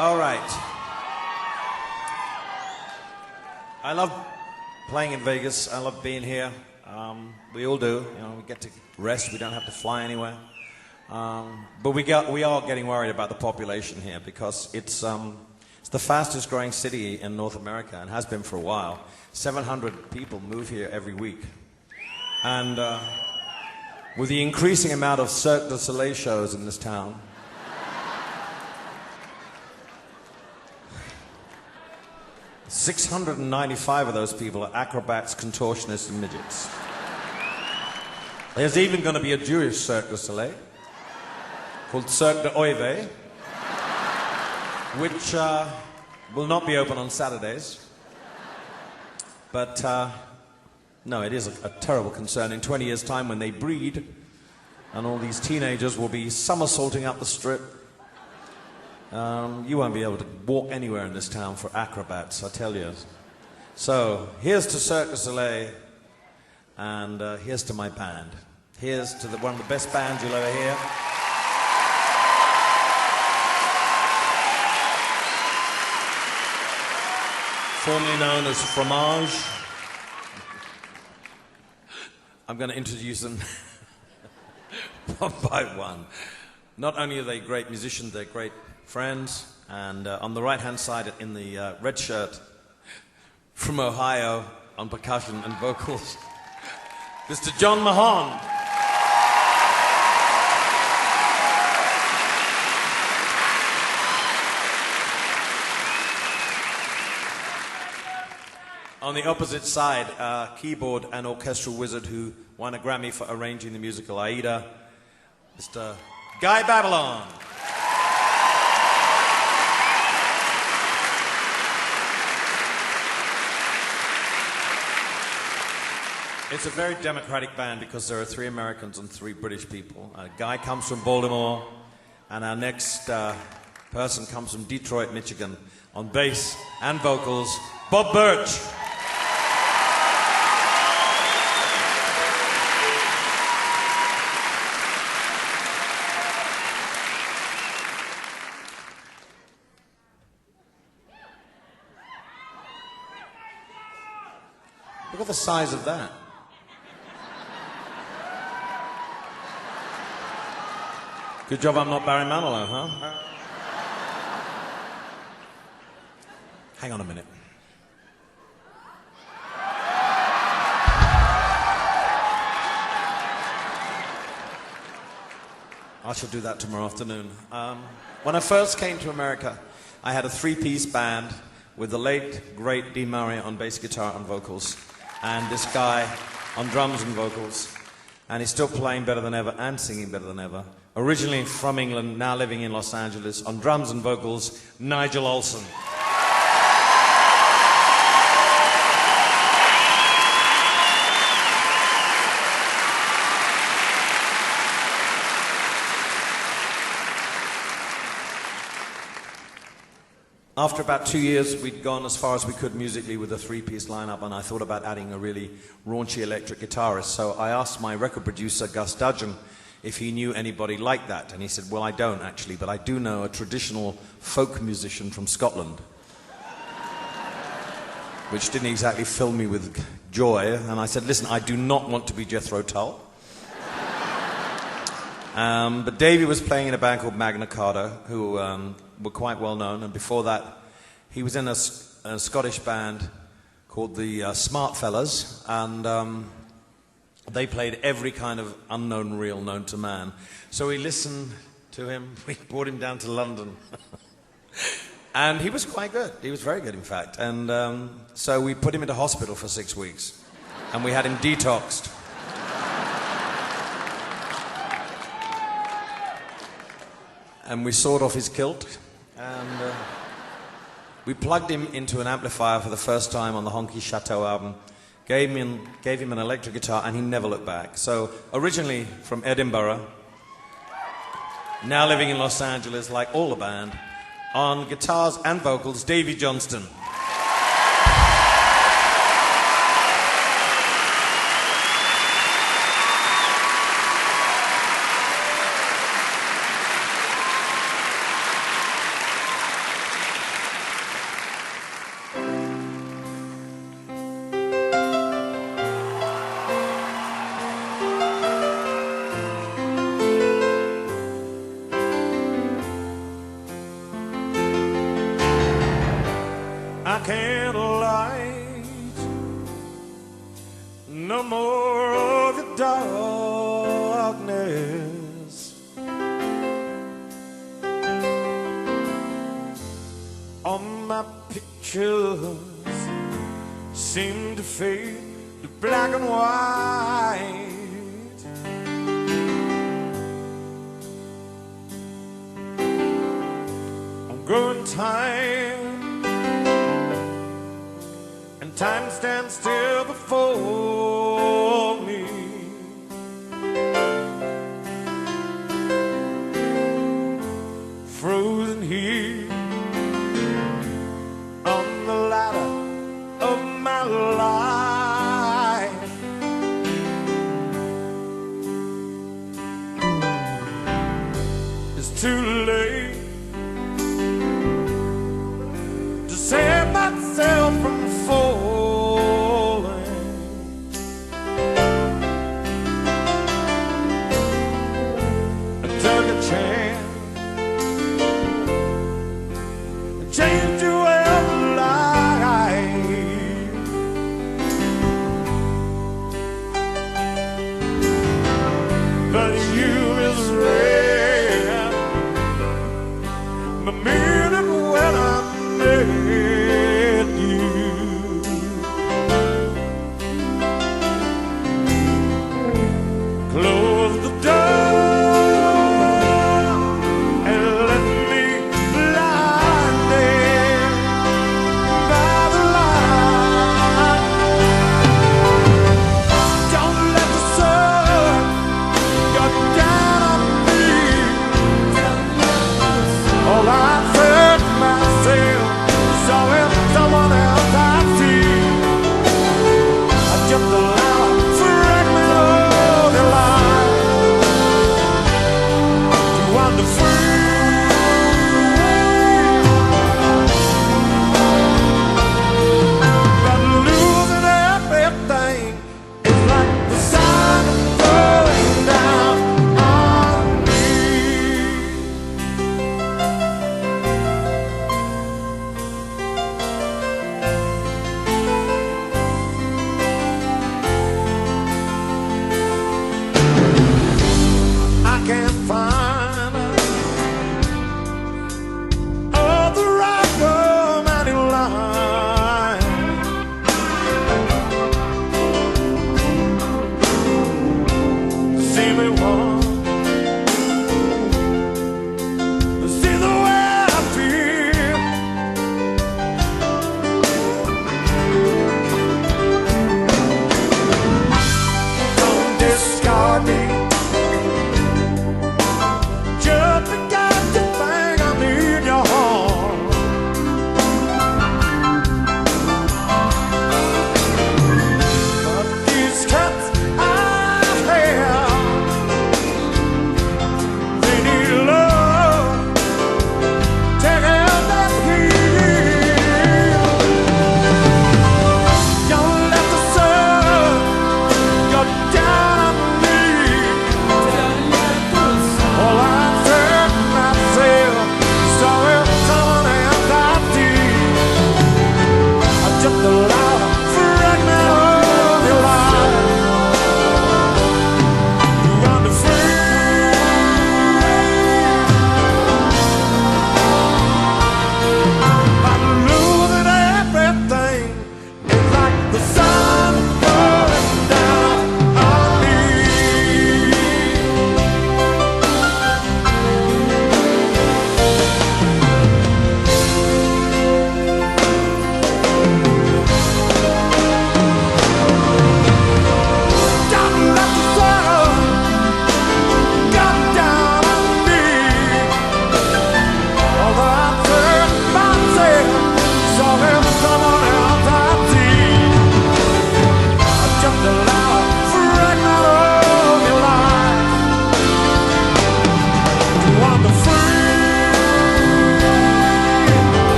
All right. I love playing in Vegas. I love being here. We all do. You know, we get to rest. We don't have to fly anywhere. But we are getting worried about the population here because it's the fastest growing city in North America and has been for a while. 700 people move here every week. And with the increasing amount of Cirque du Soleil shows in this town, $695 of those people are acrobats, contortionists, and midgets. There's even going to be a Jewish Cirque du Soleil called Cirque de Oive, which will not be open on Saturdays. But no, it is a terrible concern. In 20 years' time, when they breed, and all these teenagers will be somersaulting up the strip, you won't be able to walk anywhere in this town for acrobats, I tell you. So, here's to Cirque du Soleil, and here's to my band. Here's to one of the best bands you'll ever hear. Formerly known as Fromage. I'm going to introduce them one by one. Not only are they great musicians, they're great friends. And on the right-hand side, in the red shirt, from Ohio, on percussion and vocals, Mr. John Mahon. On the opposite side, keyboard and orchestral wizard who won a Grammy for arranging the musical Aida, Mr. Guy Babylon. It's a very democratic band because there are 3 Americans and 3 British people. Guy comes from Baltimore, and our next person comes from Detroit, Michigan. On bass and vocals, Bob Birch. Look at the size of that. Good job I'm not Barry Manilow, huh? Hang on a minute. I shall do that tomorrow afternoon. When I first came to America, I had a 3-piece band with the late, great Dee Murray on bass guitar and vocals, and this guy on drums and vocals, and he's still playing better than ever and singing better than ever. Originally from England, now living in Los Angeles, on drums and vocals, Nigel Olsson. After about 2 years, we'd gone as far as we could musically with a 3-piece lineup, and I thought about adding a really raunchy electric guitarist. So I asked my record producer, Gus Dudgeon, if he knew anybody like that. And he said, well, I don't actually, but I do know a traditional folk musician from Scotland. Which didn't exactly fill me with joy. And I said, listen, I do not want to be Jethro Tull. But Davey was playing in a band called Magna Carta, who were quite well known, and before that he was in a Scottish band called the Smart Fellas, and they played every kind of unknown reel known to man. So we listened to him, we brought him down to London, and he was quite good. He was very good, in fact. And so we put him into hospital for 6 weeks, and we had him detoxed. And we sawed off his kilt, and we plugged him into an amplifier for the first time on the Honky Chateau album, gave him an electric guitar, and he never looked back. So, originally from Edinburgh, now living in Los Angeles, like all the band, on guitars and vocals, Davy Johnston. candlelight, no more of your darkness. All my pictures seem to fade to black and white. I'm growing tired, and time stands still before me. Frozen here on the ladder of my life. It's too late to save myself from falling. I took a chance, I changed your life, but you misread the minute when I met you. Close the door and let me blinded by the light. Don't let the sun go down on me. All I said to myself, so if someone else I see, I jumped the ladder, fragment of your life. You wander free, but losing everything is like the sun going down on me. I can't find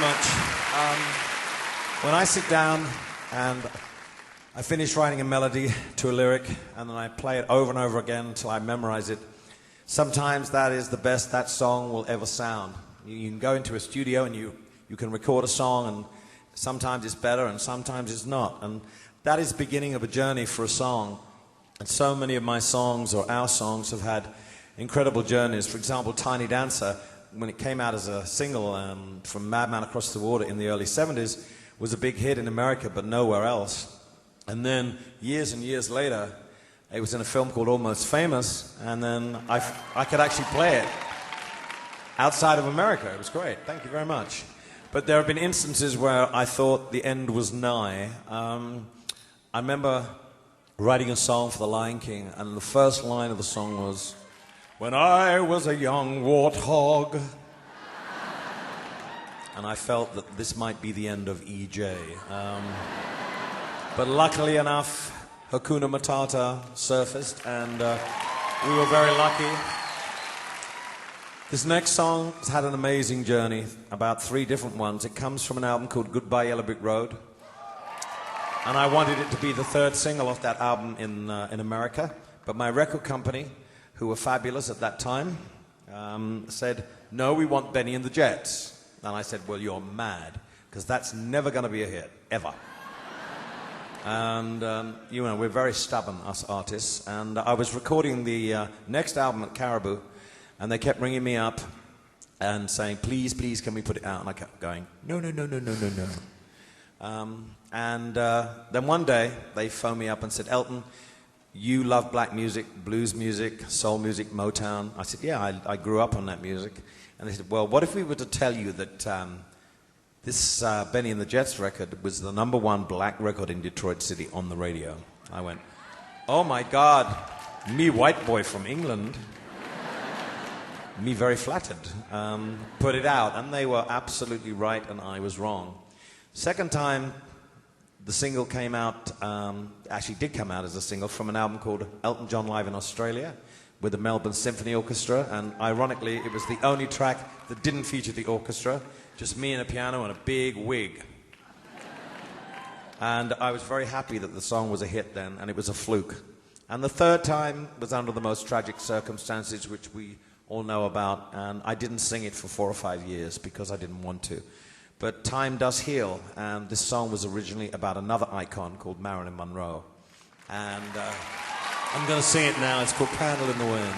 much. When I sit down and I finish writing a melody to a lyric and then I play it over and over again until I memorize it, sometimes that is the best that song will ever sound. You can go into a studio and you can record a song, and sometimes it's better and sometimes it's not. And that is the beginning of a journey for a song. And so many of my songs, or our songs, have had incredible journeys. For example, Tiny Dancer, when it came out as a single from Madman Across the Water in the early 70s, was a big hit in America, but nowhere else. And then, years and years later, it was in a film called Almost Famous, and then I could actually play it outside of America. It was great. Thank you very much. But there have been instances where I thought the end was nigh. I remember writing a song for The Lion King, and the first line of the song was, "When I was a young warthog." And I felt that this might be the end of EJ. But luckily enough, Hakuna Matata surfaced, and we were very lucky. This next song has had an amazing journey, about 3 different ones. It comes from an album called Goodbye Yellow Brick Road. And I wanted it to be the 3rd single off that album in America. But my record company, who were fabulous at that time, said, "No, we want Benny and the Jets." And I said, "Well, you're mad, because that's never going to be a hit, ever." And, we're very stubborn, us artists. And I was recording the next album at Caribou, and they kept ringing me up and saying, "Please, please, can we put it out?" And I kept going, "No, no, no, no, no, no, no." Then one day, they phoned me up and said, "Elton, you love black music, blues music, soul music, Motown." I said, "Yeah, I grew up on that music." And they said, "Well, what if we were to tell you that this Benny and the Jets record was the #1 black record in Detroit City on the radio?" I went, "Oh my God, me white boy from England." Me very flattered. Put it out, and they were absolutely right, and I was wrong. Second time, the single came out, actually did come out as a single from an album called Elton John Live in Australia with the Melbourne Symphony Orchestra, and ironically, it was the only track that didn't feature the orchestra, just me and a piano and a big wig. And I was very happy that the song was a hit then, and it was a fluke. And the third time was under the most tragic circumstances, which we all know about, and I didn't sing it for 4 or 5 years because I didn't want to. But time does heal, and this song was originally about another icon called Marilyn Monroe. And I'm going to sing it now. It's called Candle in the Wind.